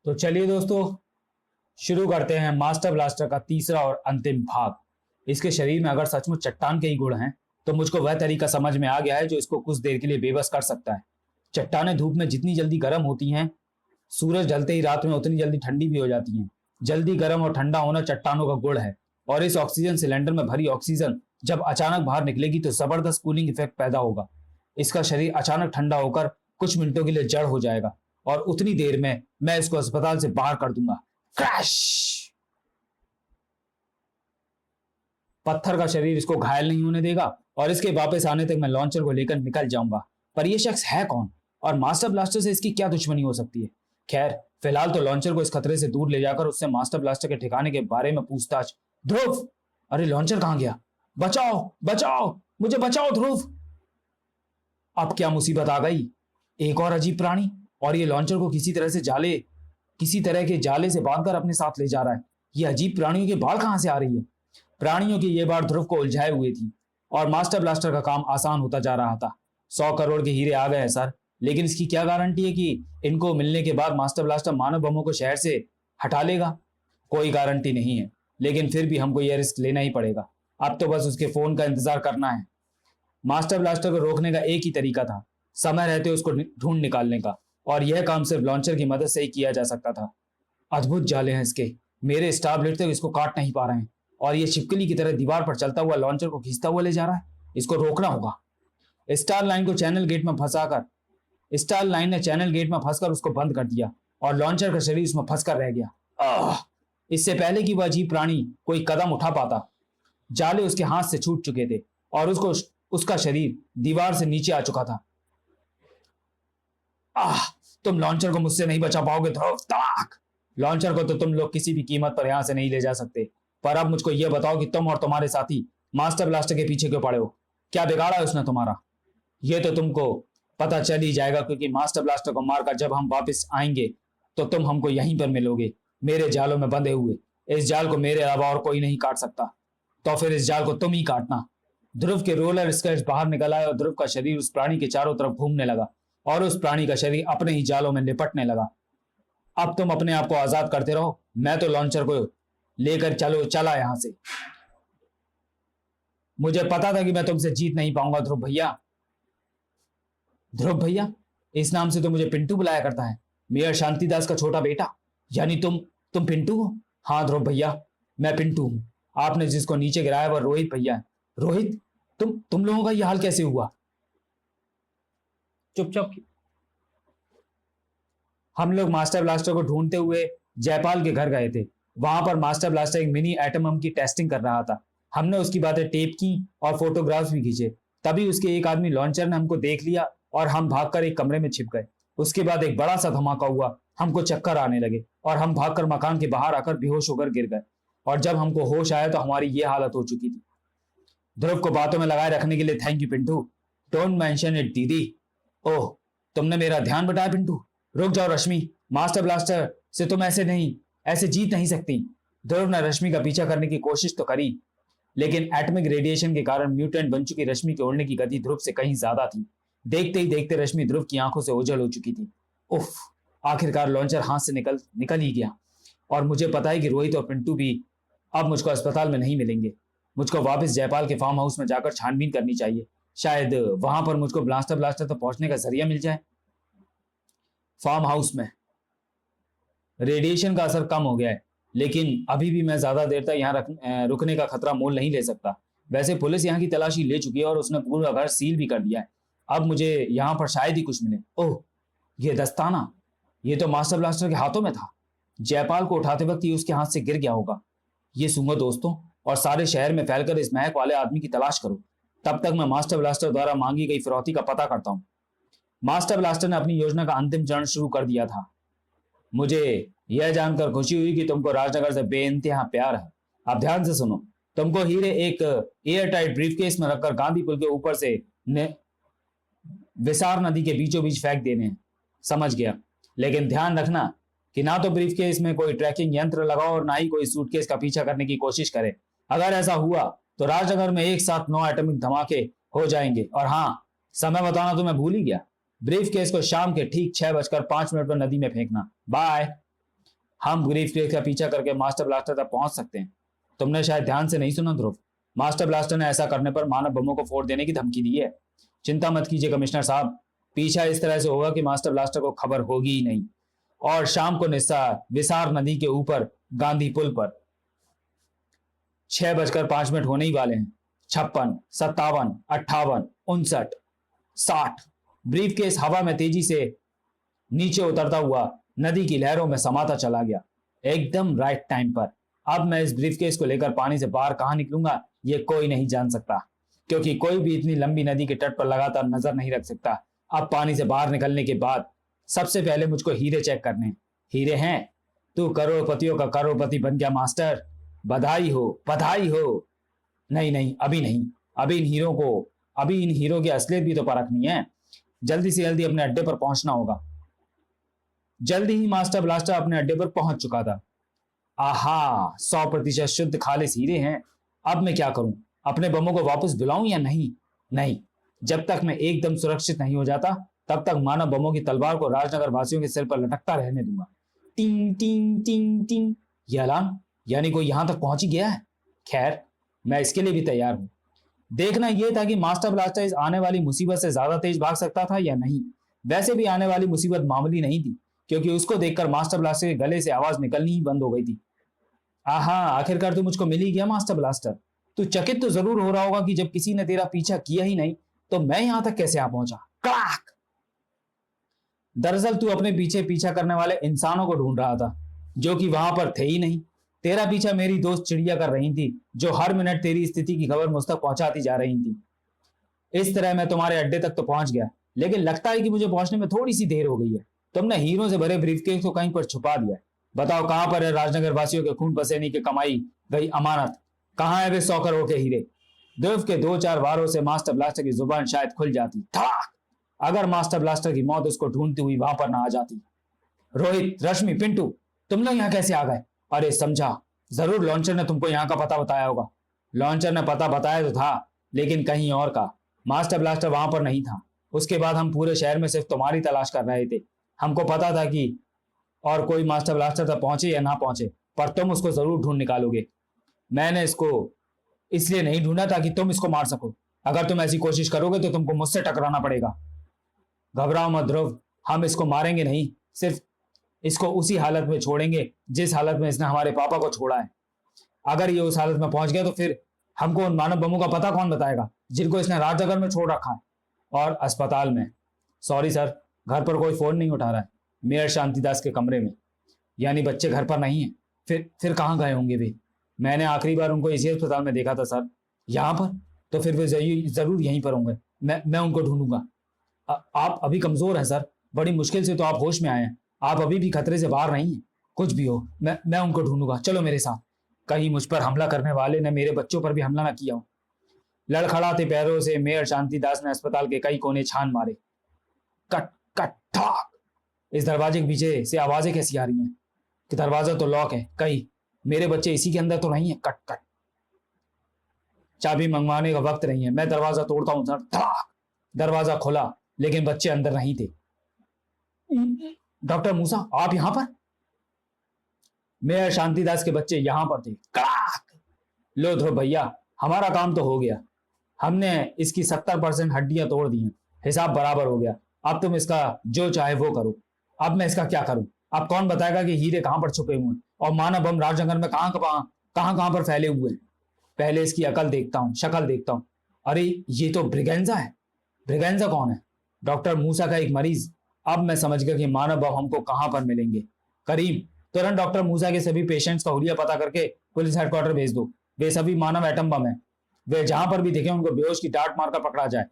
तो चलिए दोस्तों, शुरू करते हैं मास्टर ब्लास्टर का तीसरा और अंतिम भाग। इसके शरीर में अगर सचमुच चट्टान के ही गुण हैं, तो मुझको वह तरीका समझ में आ गया है जो इसको कुछ देर के लिए बेबस कर सकता है। चट्टानें धूप में जितनी जल्दी गर्म होती हैं, सूरज ढलते ही रात में उतनी जल्दी ठंडी भी हो जाती हैं। जल्दी गर्म और ठंडा होना चट्टानों का गुण है। और इस ऑक्सीजन सिलेंडर में भरी ऑक्सीजन जब अचानक बाहर निकलेगी तो जबरदस्त कूलिंग इफेक्ट पैदा होगा। इसका शरीर अचानक ठंडा होकर कुछ मिनटों के लिए जड़ हो जाएगा और उतनी देर में मैं इसको अस्पताल से बाहर कर दूंगा। क्रैश! पत्थर का शरीर इसको घायल नहीं होने देगा और इसके वापस आने तक मैं लॉन्चर को लेकर निकल जाऊंगा। पर यह शख्स है कौन और मास्टर ब्लास्टर से इसकी क्या दुश्मनी हो सकती है? खैर, फिलहाल तो लॉन्चर को इस खतरे से दूर ले जाकर उससे मास्टर ब्लास्टर के ठिकाने के बारे में पूछताछ। ध्रुव! अरे लॉन्चर कहां गया? बचाओ बचाओ, मुझे बचाओ ध्रुव! अब क्या मुसीबत आ गई? एक और अजीब प्राणी, और ये लॉन्चर को किसी तरह के जाले से बांधकर अपने साथ ले जा रहा है। ये अजीब प्राणियों के बाल कहां से आ रही है? प्राणियों की ये बात ध्रुव को उलझाए हुए थी और मास्टर ब्लास्टर का काम आसान होता जा रहा था। 100 करोड़ के हीरे आ गए हैं सर, लेकिन इसकी क्या गारंटी है कि इनको मिलने के बाद मास्टर ब्लास्टर मानव बमों को शहर से हटा लेगा? कोई गारंटी नहीं है, लेकिन फिर भी हमको यह रिस्क लेना ही पड़ेगा। अब तो बस उसके फोन का इंतजार करना है। मास्टर ब्लास्टर को रोकने का एक ही तरीका था, समय रहते उसको ढूंढ निकालने का, और यह काम सिर्फ लॉन्चर की मदद से ही किया जा सकता था। अद्भुत जाले हैं इसके, मेरे स्टार ब्लेड तक इसको काट नहीं पा रहे हैं और यह छिपकली की तरह दीवार पर चलता हुआ लॉन्चर को खींचता हुआ ले जा रहा है। इसको रोकना होगा। स्टार लाइन ने चैनल गेट में फंसकर उसको बंद कर दिया और लॉन्चर का शरीर उसमें फंसकर रह गया। इससे पहले कि वह अजीब प्राणी कोई कदम उठा पाता, जाले उसके हाथ से छूट चुके थे और उसका शरीर दीवार से नीचे आ चुका था। तुम लॉन्चर को मुझसे नहीं बचा पाओगे ध्रुव। तड़ाक! लॉन्चर को तो तुम लोग किसी भी कीमत पर यहां से नहीं ले जा सकते, पर अब मुझको यह बताओ कि तुम और तुम्हारे साथी मास्टर ब्लास्टर के पीछे क्यों पड़े हो? क्या बिगाड़ा है उसने तुम्हारा? यह तो तुमको पता चल ही जाएगा, क्योंकि मास्टर ब्लास्टर को मारकर जब हम वापस आएंगे तो तुम हमको यहीं पर मिलोगे, मेरे जालों में बंधे हुए। इस जाल को मेरे अलावा और कोई नहीं काट सकता, तो फिर इस जाल को तुम ही काटना। ध्रुव के रोलर स्केट्स बाहर निकल आए और ध्रुव का शरीर उस प्राणी के चारों तरफ घूमने लगा और उस प्राणी का शरीर अपने ही जालों में लिपटने लगा। अब तुम अपने आप को आजाद करते रहो, मैं तो लॉन्चर को लेकर चला यहां से। मुझे पता था कि मैं तुमसे जीत नहीं पाऊंगा ध्रुव भैया। ध्रुव भैया? इस नाम से तो मुझे पिंटू बुलाया करता है, मेयर शांतिदास का छोटा बेटा। यानी तुम पिंटू हो? हाँ ध्रुव भैया, मैं पिंटू हूं। आपने जिसको नीचे गिराया वह रोहित भैया है। रोहित? तुम लोगों का यह हाल कैसे हुआ? चुपचाप। हम लोग मास्टर ब्लास्टर को ढूंढते हुए जयपाल के घर गए थे। वहां पर मास्टर ब्लास्टर एक मिनी एटम बम की टेस्टिंग कर रहा था। हमने उसकी बातें टेप की और फोटोग्राफ्स भी खींचे। तभी उसके एक आदमी लॉन्चर ने हमको देख लिया और हम भागकर एक कमरे में छिप गए। उसके बाद एक बड़ा सा धमाका हुआ, हमको चक्कर आने लगे और हम भागकर मकान के बाहर आकर बेहोश होकर गिर गए। और जब हमको होश आया तो हमारी ये हालत हो चुकी थी। ध्रुव को बातों में लगाए रखने के लिए thank you Pintu. Don't mention it दीदी। ओह, तुमने मेरा ध्यान बटाया पिंटू। रुक जाओ रश्मि, मास्टर ब्लास्टर से तुम ऐसे जीत नहीं सकती। ध्रुव ने रश्मि का पीछा करने की कोशिश तो करी, लेकिन एटमिक रेडिएशन के कारण म्यूटेंट बन चुकी रश्मि के उड़ने की गति ध्रुव से कहीं ज्यादा थी। देखते ही देखते रश्मि ध्रुव की आंखों से ओझल हो चुकी थी। उफ, आखिरकार लॉन्चर हाथ से निकल ही गया। और मुझे पता है कि रोहित और पिंटू भी अब मुझको अस्पताल में नहीं मिलेंगे। मुझको वापस जयपाल के फार्म हाउस में जाकर छानबीन करनी चाहिए। शायद वहां पर मुझको ब्लास्टर तक पहुंचने का जरिया मिल जाए। फार्म हाउस में रेडिएशन का असर कम हो गया है, लेकिन अभी भी मैं ज्यादा देर तक यहाँ रुकने का खतरा मोल नहीं ले सकता। वैसे पुलिस यहाँ की तलाशी ले चुकी है और उसने पूरा घर सील भी कर दिया है। अब मुझे यहाँ पर शायद ही कुछ मिले। ओह, ये दस्ताना, ये तो मास्टर ब्लास्टर के हाथों में था। जयपाल को उठाते वक्त ये उसके हाथ से गिर गया होगा। ये सूंघो दोस्तों, और सारे शहर में फैलकर इस महक वाले आदमी की तलाश करो। तब तक मैं मास्टर ब्लास्टर द्वारा मांगी गई फिरौती का पता करता हूँ। मास्टर ब्लास्टर ने अपनी योजना का अंतिम चरण शुरू कर दिया था। मुझे यह जानकर खुशी हुई कि तुमको राजनगर से बेइंतहा प्यार है। अब ध्यान से सुनो, तुमको हीरे एक एयर टाइट ब्रीफकेस में रखकर गांधी पुल के ऊपर से विसार नदी के बीचों बीच फेंक देने हैं। समझ गया? लेकिन ध्यान रखना कि ना तो ब्रीफकेस में कोई ट्रैकिंग यंत्र लगाओ और ना ही कोई सूटकेस का पीछा करने की कोशिश करे। अगर ऐसा हुआ तो राजनगर में एक साथ 9 एटॉमिक धमाके हो जाएंगे। और हाँ, समय बताना तो मैं भूल ही गया। ब्रीफकेस को शाम के ठीक 6:05 पर नदी में फेंकना। बाय। हम ब्रीफकेस का पीछा करके मास्टर ब्लास्टर तक पहुंच सकते हैं। तुमने शायद ध्यान से नहीं सुना ध्रुव, मास्टर ब्लास्टर ने ऐसा करने पर मानव बमों को फोड़ देने की धमकी दी है। चिंता मत कीजिए कमिश्नर साहब, पीछा इस तरह से होगा कि मास्टर ब्लास्टर को खबर होगी ही नहीं। और शाम को निस्सार विसार नदी के ऊपर गांधी पुल पर 6:05 होने ही वाले हैं। 56, 57, 58, 59, 60। ब्रीफकेस हवा में तेजी से नीचे उतरता हुआ नदी की लहरों में समाता चला गया, एकदम राइट टाइम पर। अब मैं इस ब्रीफकेस को लेकर पानी से बाहर कहां निकलूंगा ये कोई नहीं जान सकता, क्योंकि कोई भी इतनी लंबी नदी के तट पर लगातार नजर नहीं रख सकता। अब पानी से बाहर निकलने के बाद सबसे पहले मुझको हीरे चेक करने हैं। हीरे हैं? तू करोड़पतियों का करोड़पति बन गया मास्टर, बधाई हो बधाई हो। नहीं नहीं, अभी नहीं, अभी इन हीरों की असलियत भी तो परखनी है। जल्दी से जल्दी अपने अड्डे पर पहुंचना होगा। जल्दी ही मास्टर ब्लास्टर अपने अड्डे पर पहुंच चुका था। आहा, 100% शुद्ध खालिस हीरे हैं। अब मैं क्या करूं? अपने बमों को वापस बुलाऊं या नहीं? नहीं, जब तक मैं एकदम सुरक्षित नहीं हो जाता तब तक मानव बमों की तलवार को राजनगर वासियों के सिर पर लटकता रहने दूंगा। टिंग टिंग टिंग टिंग, यह अलार्म, यानी कोई यहां तक पहुंच ही गया है। खैर, मैं इसके लिए भी तैयार हूं। देखना यह था कि मास्टर ब्लास्टर इस आने वाली मुसीबत से ज्यादा तेज भाग सकता था या नहीं। वैसे भी आने वाली मुसीबत मामूली नहीं थी, क्योंकि उसको देखकर मास्टर ब्लास्टर के गले से आवाज निकलनी ही बंद हो गई थी। आहा, आखिरकार तू मुझको मिल ही गया मास्टर ब्लास्टर। तू चकित तो जरूर हो रहा होगा कि जब किसी ने तेरा पीछा किया ही नहीं तो मैं यहां तक कैसे आ पहुंचा। क्लाक! दरअसल तू अपने पीछे पीछा करने वाले इंसानों को ढूंढ रहा था, जो कि वहां पर थे ही नहीं। तेरा पीछा मेरी दोस्त चिड़िया कर रही थी, जो हर मिनट तेरी स्थिति की खबर मुझ तक पहुंचाती जा रही थी। इस तरह मैं तुम्हारे अड्डे तक तो पहुंच गया, लेकिन लगता है कि मुझे पहुंचने में थोड़ी सी देर हो गई है। तुमने हीरों से भरे ब्रीफकेस को कहीं पर छुपा दिया। बताओ कहां पर है राजनगर वासियों के खून पसीने की कमाई गई अमानत? कहां है वे 100 करोड़ के हीरे? ध्रुव के 2-4 वारों से मास्टर ब्लास्टर की जुबान शायद खुल जाती। धड़ाक! अगर मास्टर ब्लास्टर की मौत उसको ढूंढती हुई वहां पर ना आ जाती। रोहित, रश्मि, पिंटू, तुम लोग यहाँ कैसे आ गए? अरे समझा, जरूर लॉन्चर ने तुमको यहाँ का पता बताया होगा। लॉन्चर ने पता बताया तो था, लेकिन कहीं और का। मास्टर ब्लास्टर वहां पर नहीं था। उसके बाद हम पूरे शहर में सिर्फ तुम्हारी तलाश कर रहे थे। हमको पता था कि और कोई मास्टर ब्लास्टर तक पहुंचे या ना पहुंचे, पर तुम उसको जरूर ढूंढ निकालोगे। मैंने इसको इसलिए नहीं ढूंढा ताकि तुम इसको मार सको। अगर तुम ऐसी कोशिश करोगे तो तुमको मुझसे टकराना पड़ेगा। घबराओ मत ध्रुव, हम इसको मारेंगे नहीं, सिर्फ इसको उसी हालत में छोड़ेंगे जिस हालत में इसने हमारे पापा को छोड़ा है। अगर ये उस हालत में पहुंच गया तो फिर हमको उन मानव बमों का पता कौन बताएगा जिनको इसने राजनगर में छोड़ रखा है और अस्पताल में। सॉरी सर, घर पर कोई फोन नहीं उठा रहा है। मेयर शांतिदास के कमरे में, यानी बच्चे घर पर नहीं है। फिर कहाँ गए होंगे वे? मैंने आखिरी बार उनको इसी अस्पताल में देखा था सर। यहाँ पर? तो फिर वे जरूर यहीं पर होंगे। मैं उनको ढूंढूंगा। आप अभी कमजोर हैं सर, बड़ी मुश्किल से तो आप होश में आए हैं। आप अभी भी खतरे से बाहर नहीं हैं। कुछ भी हो, मैं उनको ढूंढूंगा, चलो मेरे साथ। कहीं मुझ पर हमला करने वाले ने मेरे बच्चों पर भी हमला ना किया हो। लड़खड़ाते पैरों से मेयर शांतिदास ने अस्पताल के कई कोने छान मारे। कट कट ठाक! इस दरवाजे के पीछे से आवाजें कैसी आ रही हैं? कि दरवाजा तो लॉक है, कहीं मेरे बच्चे इसी के अंदर तो नहीं है। Cut cut! चाबी मंगवाने का वक्त नहीं है, मैं दरवाजा तोड़ता हूं सर। ठाक! दरवाजा खुला, लेकिन बच्चे अंदर नहीं थे। डॉक्टर मूसा, आप यहां पर? मेयर शांतिदास के बच्चे यहां पर थे। कड़ाक! लो ध्रुव भैया, हमारा काम तो हो गया। हमने इसकी 70% हड्डियां तोड़ दी हैं, हिसाब बराबर हो गया। अब तुम इसका जो चाहे वो करो। अब मैं इसका क्या करूं? अब कौन बताएगा कि हीरे कहां पर छुपे हुए हैं और मानव बम राजनगर में कहां पर फैले हुए हैं? पहले इसकी अकल देखता हूं, शक्ल देखता हूं। अरे ये तो ब्रिगेंजा है। ब्रिगेंजा कौन है? डॉक्टर मूसा का एक मरीज। अब मैं समझ गया कि मानव बम हमको कहां पर मिलेंगे। करीम, तुरंत डॉक्टर मूसा के सभी पेशेंट्स का हुलिया पता करके पुलिस हेडक्वार्टर भेज दो। वे सभी मानव एटम बम है। वे जहां पर भी दिखे उनको बेहोश की डांट मारकर पकड़ा जाए।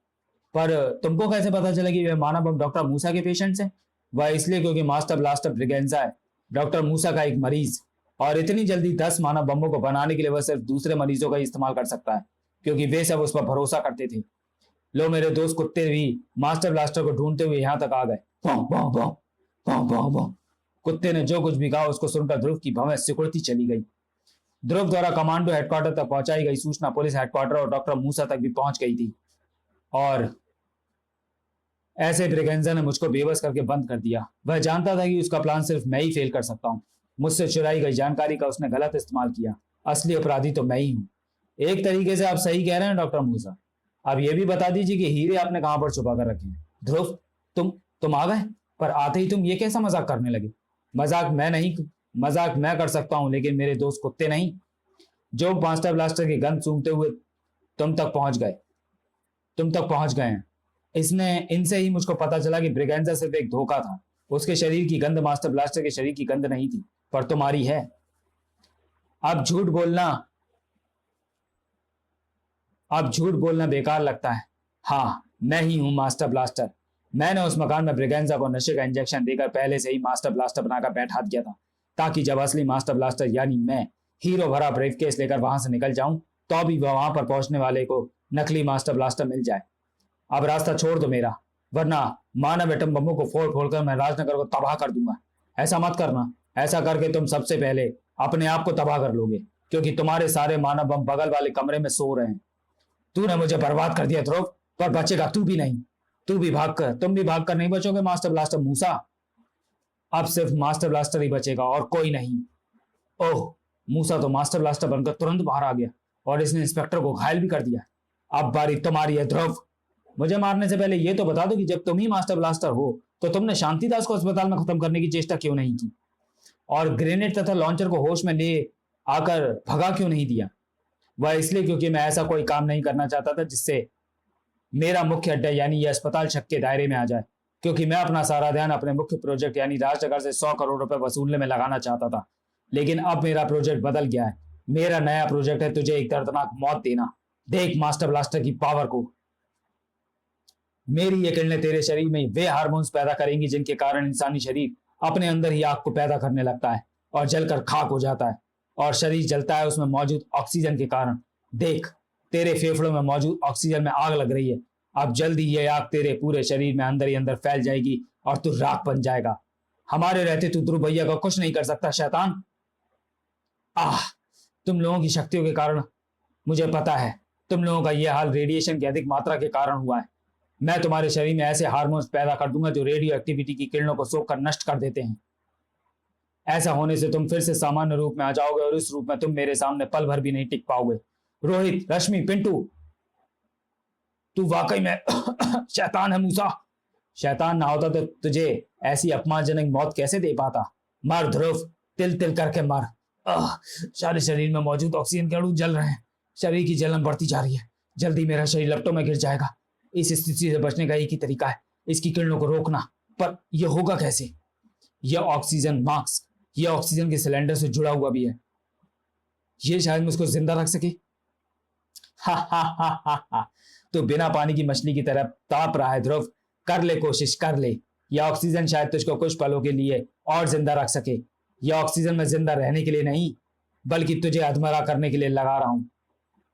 पर तुमको कैसे पता चला कि वे मानव बम डॉक्टर मूसा के पेशेंट्स हैं? वह इसलिए क्योंकि मास्टर ब्लास्टर ब्रिगेंजा है, डॉक्टर मूसा का एक मरीज। और इतनी जल्दी 10 मानव बमों को बनाने के लिए वह सिर्फ दूसरे मरीजों का ही इस्तेमाल कर सकता है, क्योंकि वे सब उस पर भरोसा करते थे। लो, मेरे दोस्त कुत्ते भी मास्टर ब्लास्टर को ढूंढते हुए यहां तक आ गए। भौं, भौं, भौं, भौं, भौं, भौं। कुत्ते ने जो कुछ भी कहा उसको सुनकर ध्रुव की भवें सिकुड़ती चली गई। ध्रुव द्वारा कमांडो हेडक्वार्टर तक पहुंचाई गई सूचना पुलिस हेडक्वार्टर और डॉक्टर मूसा तक भी पहुंच गई थी। और ऐसे ब्रिगेंजा ने मुझको बेबस करके बंद कर दिया। वह जानता था कि उसका प्लान सिर्फ मैं ही फेल कर सकता हूं। मुझसे चुराई गई जानकारी का उसने गलत इस्तेमाल किया। असली अपराधी तो मैं ही हूँ। एक तरीके से आप सही कह रहे हैं डॉक्टर मूसा। अब ये भी बता दीजिए कि हीरे आपने कहां पर छुपा कर रखे हैं। ध्रुव, तुम आ गए, पर आते ही तुम ये कैसा मजाक करने लगे? मजाक मैं कर सकता हूं, लेकिन मेरे दोस्त कुत्ते नहीं, जो मास्टर ब्लास्टर की गंध सूंघते हुए तुम तक पहुंच गए हैं। इसने इनसे ही मुझको पता चला कि ब्रिगेंजा सिर्फ एक धोखा था। उसके शरीर की गंध मास्टर ब्लास्टर के शरीर की गंध नहीं थी, पर तुम्हारी है। अब झूठ बोलना बेकार लगता है। हाँ, मैं ही हूं मास्टर ब्लास्टर। मैंने उस मकान में ब्रिगेंजा को नशे का इंजेक्शन देकर पहले से ही मास्टर ब्लास्टर बनाकर बैठा दिया था, ताकि जब असली मास्टर ब्लास्टर यानी मैं हीरो भरा ब्रीफकेस लेकर वहां से निकल जाऊं, तो भी वहां पर पहुंचने वाले को नकली मास्टर ब्लास्टर मिल जाए। अब रास्ता छोड़ दो मेरा, वरना मानव एटम बमों को फोड़ फोड़कर मैं राजनगर को तबाह कर दूंगा। ऐसा मत करना। ऐसा करके तुम सबसे पहले अपने आप को तबाह कर लोगे, क्योंकि तुम्हारे सारे मानव बम बगल वाले कमरे में सो रहे हैं। तूने मुझे बर्बाद कर दिया ध्रुव, पर बचेगा तू भी नहीं। तुम भी भागकर नहीं बचोगे मास्टर ब्लास्टर मूसा। अब सिर्फ मास्टर ब्लास्टर ही बचेगा और कोई नहीं। ओह, मूसा तो मास्टर ब्लास्टर बनकर तुरंत बाहर आ गया और इसने इंस्पेक्टर को घायल भी कर दिया। अब बारी तुम्हारी है ध्रुव। मुझे मारने से पहले यह तो बता दो कि जब तुम ही मास्टर ब्लास्टर हो, तो तुमने शांतिदास को अस्पताल में खत्म करने की चेष्टा क्यों नहीं की, और ग्रेनेड तथा लॉन्चर को होश में ले आकर भगा क्यों नहीं दिया? वह इसलिए क्योंकि मैं ऐसा कोई काम नहीं करना चाहता था जिससे मेरा मुख्य अड्डा यानी यह अस्पताल शक के दायरे में आ जाए, क्योंकि मैं अपना सारा ध्यान अपने मुख्य प्रोजेक्ट यानी राजनगर से 100 करोड़ रुपए वसूलने में लगाना चाहता था। लेकिन अब मेरा प्रोजेक्ट बदल गया है। मेरा नया प्रोजेक्ट है तुझे एक दर्दनाक मौत देना। देख मास्टर ब्लास्टर की पावर को। मेरी ये किरणें तेरे शरीर में वे हार्मोन्स पैदा करेंगी जिनके कारण इंसानी शरीर अपने अंदर ही आग को पैदा करने लगता है और जलकर खाक हो जाता है, और शरीर जलता है उसमें मौजूद ऑक्सीजन के कारण। देख, तेरे फेफड़ों में मौजूद ऑक्सीजन में आग लग रही है। अब जल्दी यह आग तेरे पूरे शरीर में अंदर ही अंदर फैल जाएगी और तू राख बन जाएगा। हमारे रहते तू ध्रुव भैया का कुछ नहीं कर सकता शैतान। तुम लोगों की शक्तियों के कारण मुझे पता है तुम लोगों का यह हाल रेडिएशन की अधिक मात्रा के कारण हुआ है। मैं तुम्हारे शरीर में ऐसे हार्मोन्स पैदा कर दूंगा जो रेडियो एक्टिविटी की किरणों को सोखकर नष्ट कर देते हैं। ऐसा होने से तुम फिर से सामान्य रूप में आ जाओगे और इस रूप में तुम मेरे सामने पल भर भी नहीं टिक पाओगे। रोहित, रश्मि, पिंटू, तू वाकई में शैतान है मूसा। शैतान ना होता तो तुझे ऐसी अपमानजनक मौत कैसे दे पाता। मर ध्रुव, तिल तिल करके मर। सारे शरीर में मौजूद ऑक्सीजन के अणु जल रहे हैं। शरीर की जलन बढ़ती जा रही है। जल्दी मेरा शरीर लपटों में गिर जाएगा। इस स्थिति से बचने का एक ही तरीका है, इसकी किरणों को रोकना। पर यह होगा कैसे? यह ऑक्सीजन मास्क, यह ऑक्सीजन के सिलेंडर से जुड़ा हुआ भी है। यह शायद मुझको जिंदा रख सके। हा। तो बिना पानी की मछली की तरह ताप रहा है ध्रुव। कर ले कोशिश, कर ले। यह ऑक्सीजन शायद तुझको कुछ पलों के लिए और जिंदा रख सके। यह ऑक्सीजन में जिंदा रहने के लिए नहीं, बल्कि तुझे अधमरा करने के लिए लगा रहा हूं।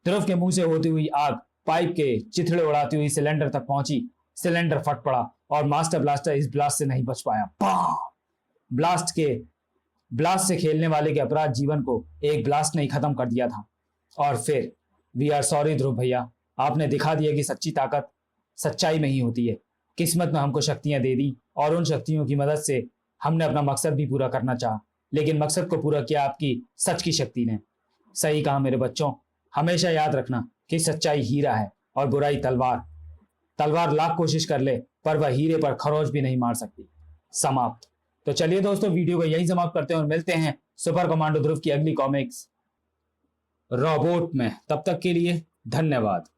ध्रुव के मुंह से होती हुई आग पाइप के चिथड़े उड़ाती हुई सिलेंडर तक पहुंची। सिलेंडर फट पड़ा और मास्टर ब्लास्टर इस ब्लास्ट से नहीं बच पाया। ब्लास्ट से खेलने वाले के अपराध जीवन को एक ब्लास्ट ने ही खत्म कर दिया था। और फिर वी आर सॉरी ध्रुव भैया, आपने दिखा दिया कि सच्ची ताकत सच्चाई में ही होती है। किस्मत ने हमको शक्तियां दे दी और उन शक्तियों की मदद से हमने अपना मकसद भी पूरा करना चाहा, लेकिन मकसद को पूरा किया आपकी सच की शक्ति ने। सही कहा मेरे बच्चों, हमेशा याद रखना कि सच्चाई हीरा है और बुराई तलवार। तलवार लाख कोशिश कर ले पर वह हीरे पर खरोच भी नहीं मार सकती। समाप्त। तो चलिए दोस्तों, वीडियो को यहीं समाप्त करते हैं और मिलते हैं सुपर कमांडो ध्रुव की अगली कॉमिक्स रोबोट में। तब तक के लिए धन्यवाद।